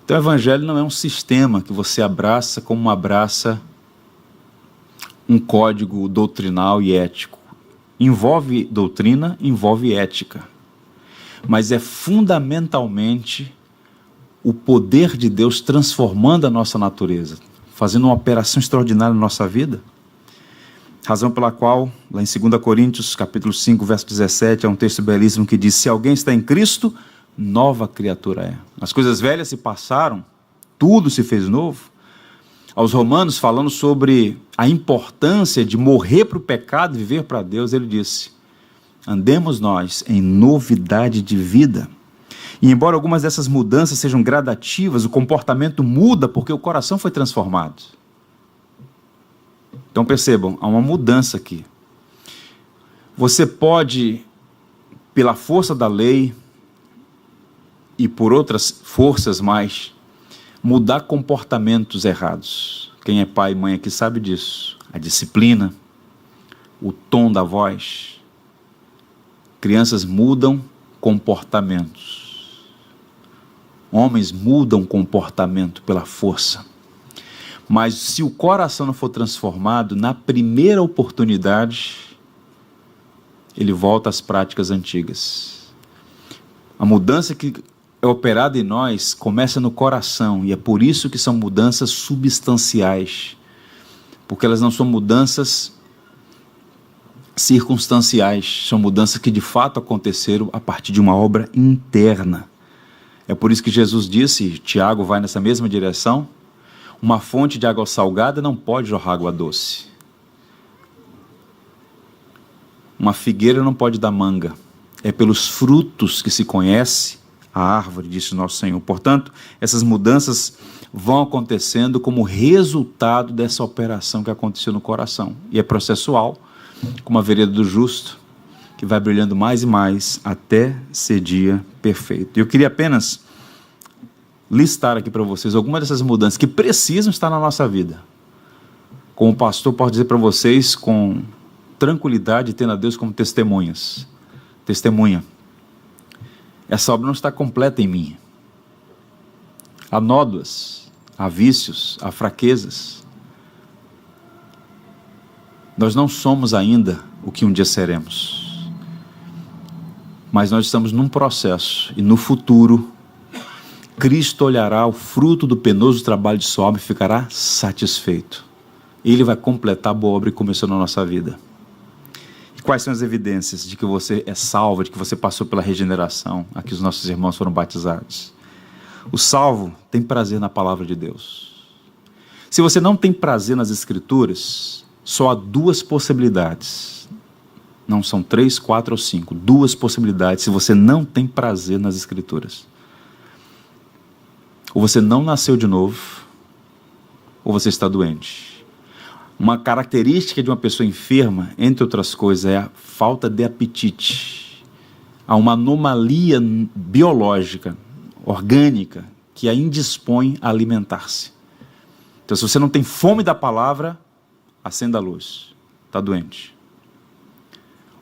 Então o evangelho não é um sistema que você abraça como abraça um código doutrinal e ético. Envolve doutrina, envolve ética. Mas é fundamentalmente o poder de Deus transformando a nossa natureza, fazendo uma operação extraordinária na nossa vida. Razão pela qual, lá em 2 Coríntios, capítulo 5, verso 17, é um texto belíssimo que diz: se alguém está em Cristo, nova criatura é. As coisas velhas se passaram, tudo se fez novo. Aos Romanos, falando sobre a importância de morrer para o pecado e viver para Deus, ele disse: andemos nós em novidade de vida. E embora algumas dessas mudanças sejam gradativas, o comportamento muda porque o coração foi transformado. Então percebam, há uma mudança aqui. Você pode, pela força da lei e por outras forças mais, mudar comportamentos errados. Quem é pai e mãe aqui sabe disso. A disciplina, o tom da voz. Crianças mudam comportamentos. Homens mudam comportamento pela força. Mas se o coração não for transformado, na primeira oportunidade, ele volta às práticas antigas. A mudança que é operada em nós começa no coração, e é por isso que são mudanças substanciais, porque elas não são mudanças circunstanciais, são mudanças que de fato aconteceram a partir de uma obra interna. É por isso que Jesus disse, Tiago vai nessa mesma direção, uma fonte de água salgada não pode jorrar água doce. Uma figueira não pode dar manga. É pelos frutos que se conhece a árvore, disse o nosso Senhor. Portanto, essas mudanças vão acontecendo como resultado dessa operação que aconteceu no coração. E é processual, como a vereda do justo, que vai brilhando mais e mais até ser dia perfeito. Eu queria apenas listar aqui para vocês algumas dessas mudanças que precisam estar na nossa vida. Como pastor, posso dizer para vocês com tranquilidade, tendo a Deus como testemunhas. Testemunha. Essa obra não está completa em mim. Há nódoas, há vícios, há fraquezas. Nós não somos ainda o que um dia seremos. Mas nós estamos num processo, e no futuro, Cristo olhará o fruto do penoso trabalho de sua obra e ficará satisfeito. Ele vai completar a boa obra que começou na nossa vida. E quais são as evidências de que você é salvo, de que você passou pela regeneração? Aqui os nossos irmãos foram batizados. O salvo tem prazer na palavra de Deus. Se você não tem prazer nas Escrituras, só há duas possibilidades. Não são 3, 4 ou 5. Duas possibilidades se você não tem prazer nas Escrituras. Ou você não nasceu de novo, ou você está doente. Uma característica de uma pessoa enferma, entre outras coisas, é a falta de apetite. Há uma anomalia biológica, orgânica, que a indispõe a alimentar-se. Então, se você não tem fome da palavra, acenda a luz, está doente.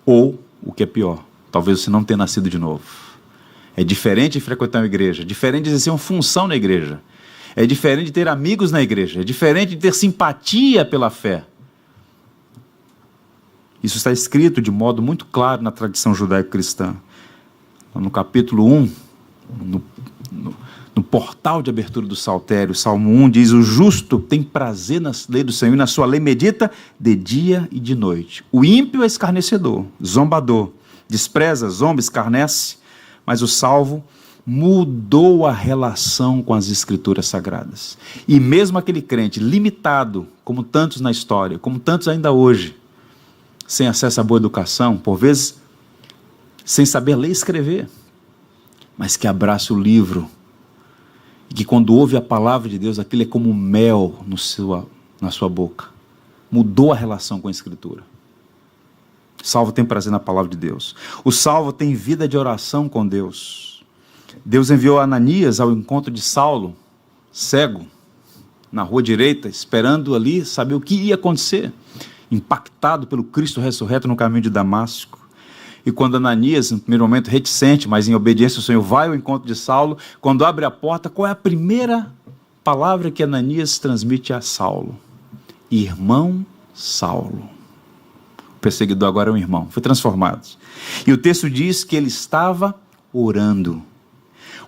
Ou, o que é pior, talvez você não tenha nascido de novo. É diferente de frequentar uma igreja, é diferente de exercer uma função na igreja, é diferente de ter amigos na igreja, é diferente de ter simpatia pela fé. Isso está escrito de modo muito claro na tradição judaico-cristã. No capítulo 1, no portal de abertura do Saltério, Salmo 1 diz: o justo tem prazer na lei do Senhor e na sua lei medita de dia e de noite. O ímpio é escarnecedor, zombador, despreza, zomba, escarnece, mas o salvo mudou a relação com as Escrituras Sagradas. E mesmo aquele crente limitado, como tantos na história, como tantos ainda hoje, sem acesso à boa educação, por vezes sem saber ler e escrever, mas que abraça o livro, e que quando ouve a palavra de Deus, aquilo é como mel na sua boca. Mudou a relação com a Escritura. O salvo tem prazer na palavra de Deus. O salvo tem vida de oração com Deus. Deus enviou Ananias ao encontro de Saulo, cego, na rua direita, esperando ali saber o que ia acontecer, impactado pelo Cristo ressurreto no caminho de Damasco. E quando Ananias, no primeiro momento reticente, mas em obediência ao Senhor, vai ao encontro de Saulo, quando abre a porta, qual é a primeira palavra que Ananias transmite a Saulo? Irmão Saulo. O perseguidor agora é um irmão, foi transformado. E o texto diz que ele estava orando.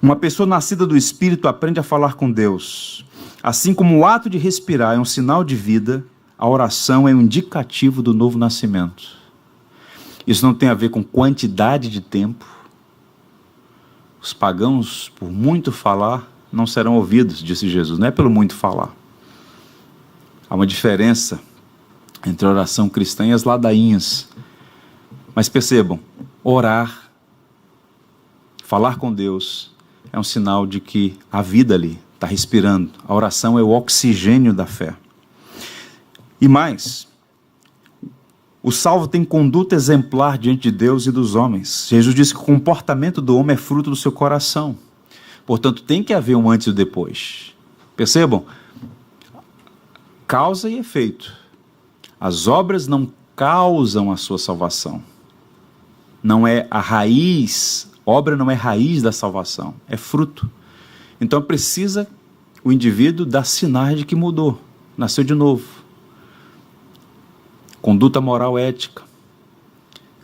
Uma pessoa nascida do Espírito aprende a falar com Deus. Assim como o ato de respirar é um sinal de vida, a oração é um indicativo do novo nascimento. Isso não tem a ver com quantidade de tempo. Os pagãos, por muito falar, não serão ouvidos, disse Jesus. Não é pelo muito falar. Há uma diferença entre a oração cristã e as ladainhas. Mas percebam, orar, falar com Deus, é um sinal de que a vida ali está respirando. A oração é o oxigênio da fé. E mais, o salvo tem conduta exemplar diante de Deus e dos homens. Jesus disse que o comportamento do homem é fruto do seu coração. Portanto, tem que haver um antes e um depois. Percebam? causa e efeito. As obras não causam a sua salvação. Não é a raiz, obra não é raiz da salvação, é fruto. Então precisa o indivíduo dar sinais de que mudou, nasceu de novo. Conduta moral ética.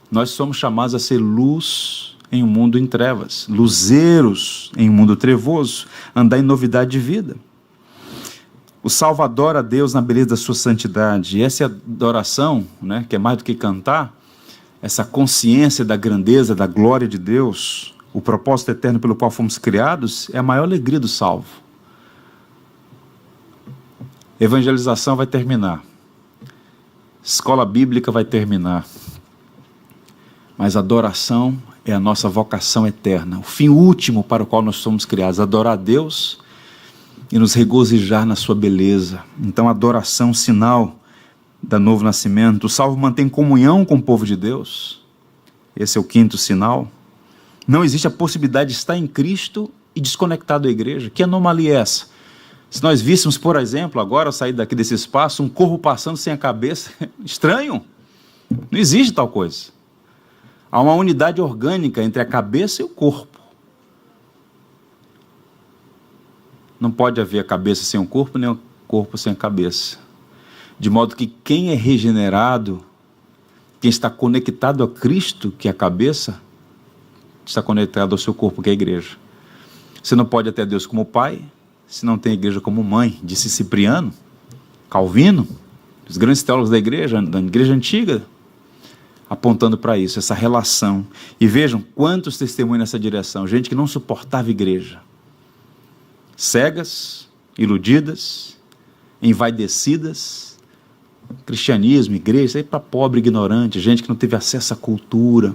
Nós somos chamados a ser luz em um mundo em trevas, luzeiros em um mundo trevoso, andar em novidade de vida. O salvo adora a Deus na beleza da sua santidade, e essa adoração, né, que é mais do que cantar, essa consciência da grandeza, da glória de Deus, o propósito eterno pelo qual fomos criados, é a maior alegria do salvo. Evangelização vai terminar, escola bíblica vai terminar, mas a adoração é a nossa vocação eterna, o fim último para o qual nós somos criados, adorar a Deus e nos regozijar na sua beleza. Então, adoração, sinal da novo nascimento. O salvo mantém comunhão com o povo de Deus. Esse é o quinto sinal. Não existe a possibilidade de estar em Cristo e desconectado da igreja. Que anomalia é essa? Se nós víssemos, por exemplo, agora, sair daqui desse espaço, um corpo passando sem a cabeça, estranho. Não existe tal coisa. Há uma unidade orgânica entre a cabeça e o corpo. Não pode haver a cabeça sem o corpo, nem o corpo sem a cabeça. De modo que quem é regenerado, quem está conectado a Cristo, que é a cabeça, está conectado ao seu corpo, que é a igreja. Você não pode ter Deus como pai, se não tem a igreja como mãe, disse Cipriano, Calvino, os grandes teólogos da igreja antiga, apontando para isso, essa relação. E vejam quantos testemunhos nessa direção, gente que não suportava a igreja. Cegas, iludidas, envaidecidas, cristianismo, igreja, isso aí para pobre, ignorante, gente que não teve acesso à cultura,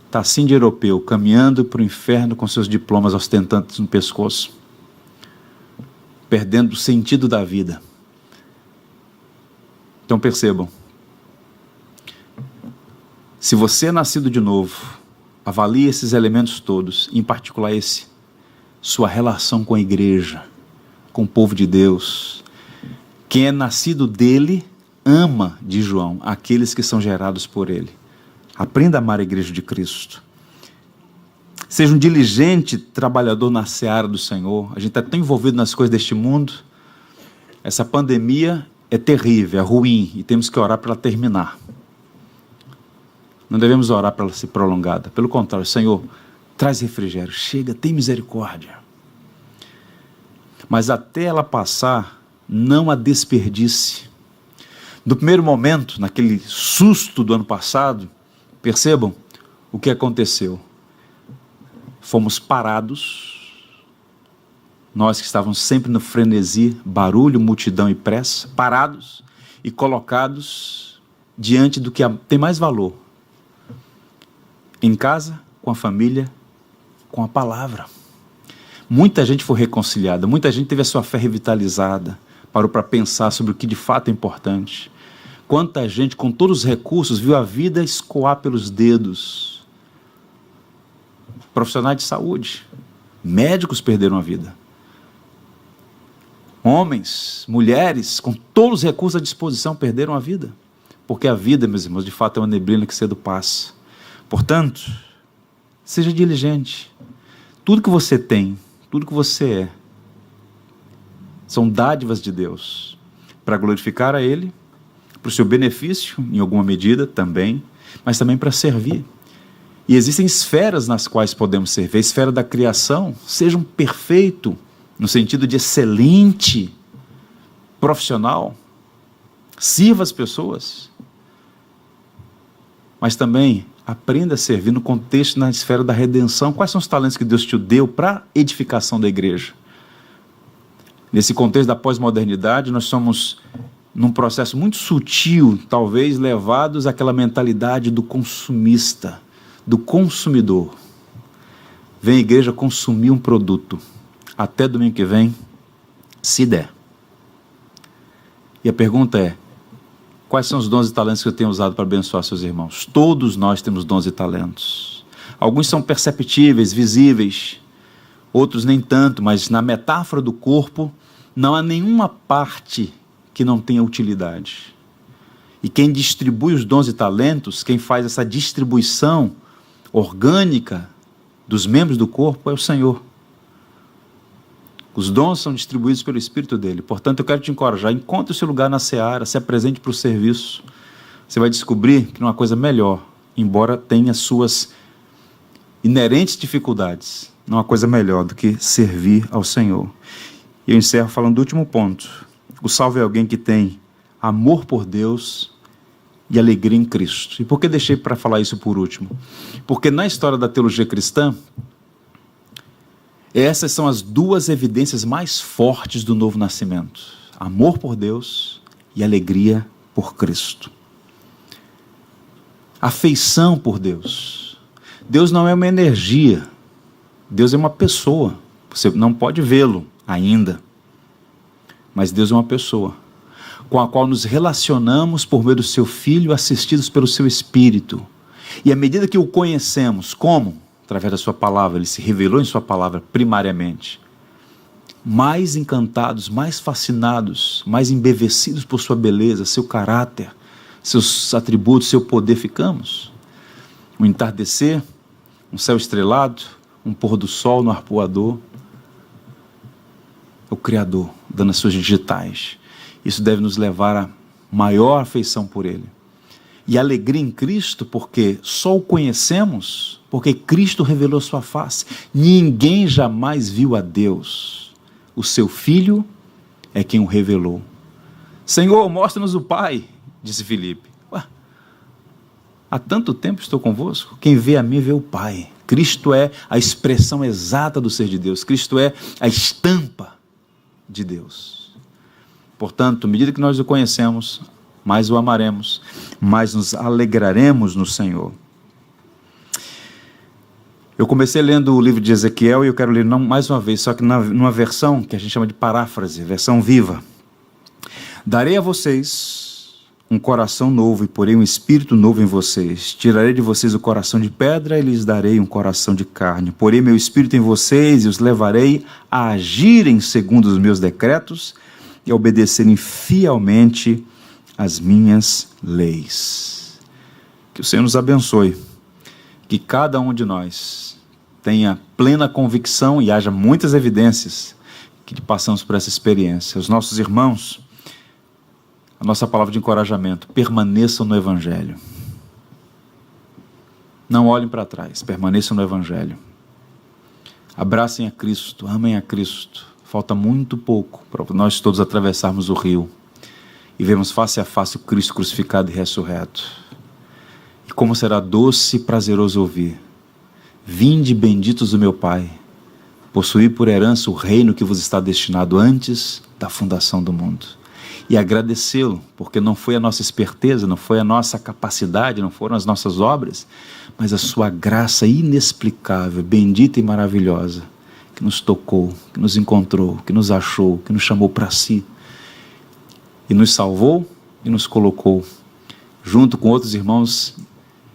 está assim de europeu, caminhando para o inferno com seus diplomas ostentantes no pescoço, perdendo o sentido da vida. Então percebam, se você é nascido de novo, avalie esses elementos todos, em particular esse, sua relação com a igreja, com o povo de Deus. Quem é nascido dele, ama, diz João, aqueles que são gerados por ele. Aprenda a amar a igreja de Cristo. Seja um diligente trabalhador na seara do Senhor. A gente está tão envolvido nas coisas deste mundo. Essa pandemia é terrível, é ruim, e temos que orar para ela terminar. Não devemos orar para ela ser prolongada. Pelo contrário, Senhor, traz refrigério, chega, tem misericórdia. Mas até ela passar, não a desperdice. No primeiro momento, naquele susto do ano passado, percebam o que aconteceu. Fomos parados, nós que estávamos sempre no frenesi, barulho, multidão e pressa, parados e colocados diante do que tem mais valor. Em casa, com a família, com a palavra. Muita gente foi reconciliada, muita gente teve a sua fé revitalizada, parou para pensar sobre o que de fato é importante. Quanta gente com todos os recursos viu a vida escoar pelos dedos. Profissionais de saúde, médicos perderam a vida. Homens, mulheres, com todos os recursos à disposição perderam a vida. Porque a vida, meus irmãos, de fato é uma neblina que cedo passa. Portanto, seja diligente. Tudo que você tem, tudo que você é, são dádivas de Deus, para glorificar a Ele, para o seu benefício, em alguma medida também, mas também para servir. E existem esferas nas quais podemos servir. A esfera da criação, seja um perfeito, no sentido de excelente, profissional, sirva as pessoas, mas também aprenda a servir no contexto, na esfera da redenção. Quais são os talentos que Deus te deu para a edificação da igreja? Nesse contexto da pós-modernidade, nós somos, num processo muito sutil, talvez levados àquela mentalidade do consumista, do consumidor. Vem à igreja consumir um produto. Até domingo que vem, se der. E a pergunta é, quais são os dons e talentos que eu tenho usado para abençoar seus irmãos? Todos nós temos dons e talentos. Alguns são perceptíveis, visíveis, outros nem tanto, mas na metáfora do corpo, não há nenhuma parte que não tenha utilidade. E quem distribui os dons e talentos, quem faz essa distribuição orgânica dos membros do corpo é o Senhor. Os dons são distribuídos pelo Espírito dele. Portanto, eu quero te encorajar, encontre o seu lugar na seara, se apresente para o serviço. Você vai descobrir que não há coisa melhor, embora tenha suas inerentes dificuldades, não há coisa melhor do que servir ao Senhor. E eu encerro falando do último ponto. O salvo é alguém que tem amor por Deus e alegria em Cristo. E por que deixei para falar isso por último? Porque na história da teologia cristã, essas são as duas evidências mais fortes do novo nascimento: amor por Deus e alegria por Cristo. Afeição por Deus. Deus não é uma energia, Deus é uma pessoa. Você não pode vê-lo ainda, mas Deus é uma pessoa com a qual nos relacionamos por meio do seu Filho, assistidos pelo seu Espírito. E à medida que o conhecemos, como? Através da sua palavra, ele se revelou em sua palavra primariamente. Mais encantados, mais fascinados, mais embevecidos por sua beleza, seu caráter, seus atributos, seu poder ficamos. Um entardecer, um céu estrelado, um pôr do sol no arpoador. O Criador, dando as suas digitais. Isso deve nos levar a maior afeição por Ele. E alegria em Cristo, porque só o conhecemos, porque Cristo revelou sua face. Ninguém jamais viu a Deus. O seu Filho é quem o revelou. Senhor, mostra-nos o Pai, disse Filipe. Ué, há tanto tempo estou convosco. Quem vê a mim vê o Pai. Cristo é a expressão exata do ser de Deus. Cristo é a estampa de Deus. Portanto, à medida que nós o conhecemos, mais o amaremos, mais nos alegraremos no Senhor. Eu comecei lendo o livro de Ezequiel e eu quero ler mais uma vez, só que numa versão que a gente chama de paráfrase, versão viva. Darei a vocês um coração novo e porei um espírito novo em vocês. Tirarei de vocês o coração de pedra e lhes darei um coração de carne. Porei meu espírito em vocês e os levarei a agirem segundo os meus decretos e a obedecerem fielmente as minhas leis. Que o Senhor nos abençoe, que cada um de nós tenha plena convicção e haja muitas evidências que passamos por essa experiência. Os nossos irmãos, a nossa palavra de encorajamento: permaneçam no Evangelho. Não olhem para trás, permaneçam no Evangelho. Abracem a Cristo, amem a Cristo. Falta muito pouco para nós todos atravessarmos o rio e vermos face a face o Cristo crucificado e ressurreto. E como será doce e prazeroso ouvir: vinde benditos do meu Pai, possuí por herança o reino que vos está destinado antes da fundação do mundo. E agradecê-lo, porque não foi a nossa esperteza, não foi a nossa capacidade, não foram as nossas obras, mas a sua graça inexplicável, bendita e maravilhosa, que nos tocou, que nos encontrou, que nos achou, que nos chamou para si, e nos salvou e nos colocou, junto com outros irmãos,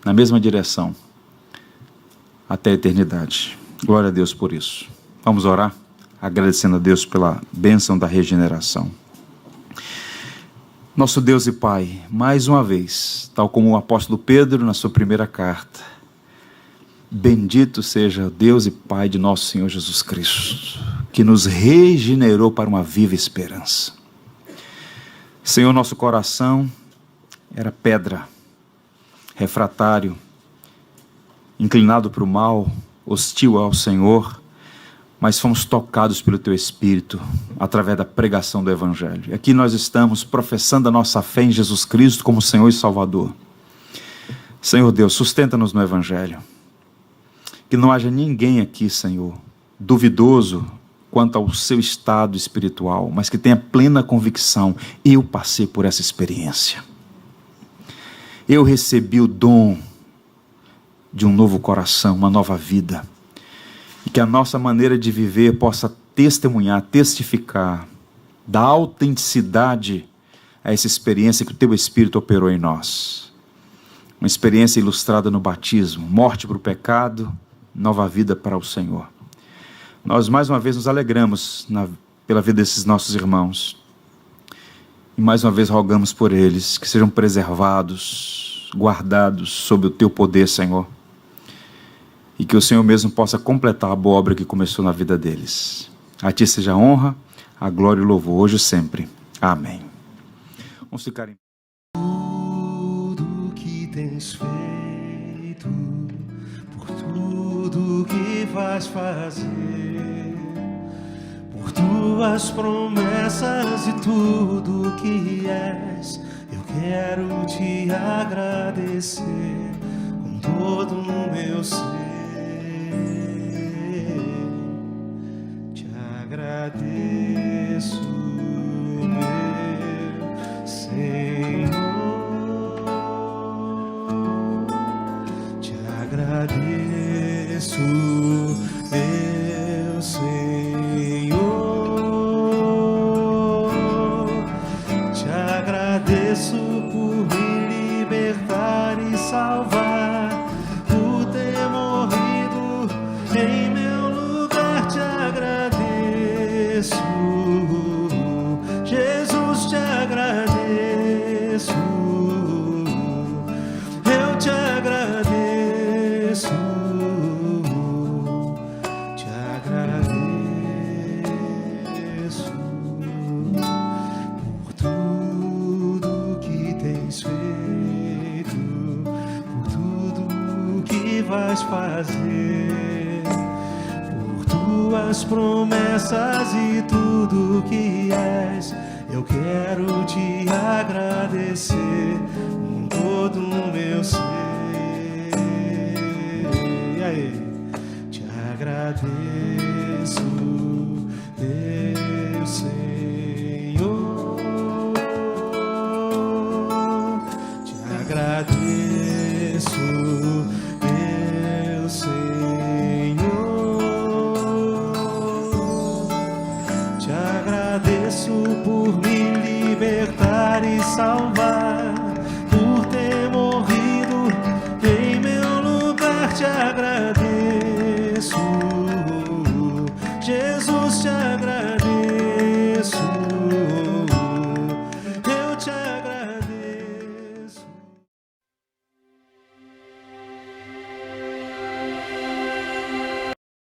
na mesma direção, até a eternidade. Glória a Deus por isso. Vamos orar, agradecendo a Deus pela bênção da regeneração. Nosso Deus e Pai, mais uma vez, tal como o apóstolo Pedro na sua primeira carta, bendito seja Deus e Pai de nosso Senhor Jesus Cristo, que nos regenerou para uma viva esperança. Senhor, nosso coração era pedra, refratário, inclinado para o mal, hostil ao Senhor, mas fomos tocados pelo Teu Espírito, através da pregação do Evangelho. E aqui nós estamos professando a nossa fé em Jesus Cristo como Senhor e Salvador. Senhor Deus, sustenta-nos no Evangelho. Que não haja ninguém aqui, Senhor, duvidoso quanto ao seu estado espiritual, mas que tenha plena convicção: eu passei por essa experiência. Eu recebi o dom de um novo coração, uma nova vida. E que a nossa maneira de viver possa testemunhar, testificar da autenticidade a essa experiência que o Teu Espírito operou em nós. Uma experiência ilustrada no batismo: morte para o pecado, nova vida para o Senhor. Nós mais uma vez nos alegramos pela vida desses nossos irmãos E mais uma vez rogamos por eles, que sejam preservados, guardados sob o Teu poder, Senhor. E que o Senhor mesmo possa completar a boa obra que começou na vida deles. A Ti seja a honra, a glória e o louvor, hoje e sempre. Amém. Vamos ficar em... Tudo que tens feito, por tudo que vais fazer, por tuas promessas e tudo que és, eu quero te agradecer com todo o meu ser. Te agradeço, meu Senhor, te agradeço, meu Senhor, te agradeço por me libertar e salvar, por ter morrido em meu lugar. Te agradeço, Jesus, te agradeço, eu te agradeço, te agradeço por tudo que tens feito, por tudo que vais fazer, por tuas promessas e tudo que és. Eu quero te agradecer com todo o meu ser. E aí? Te agradeço,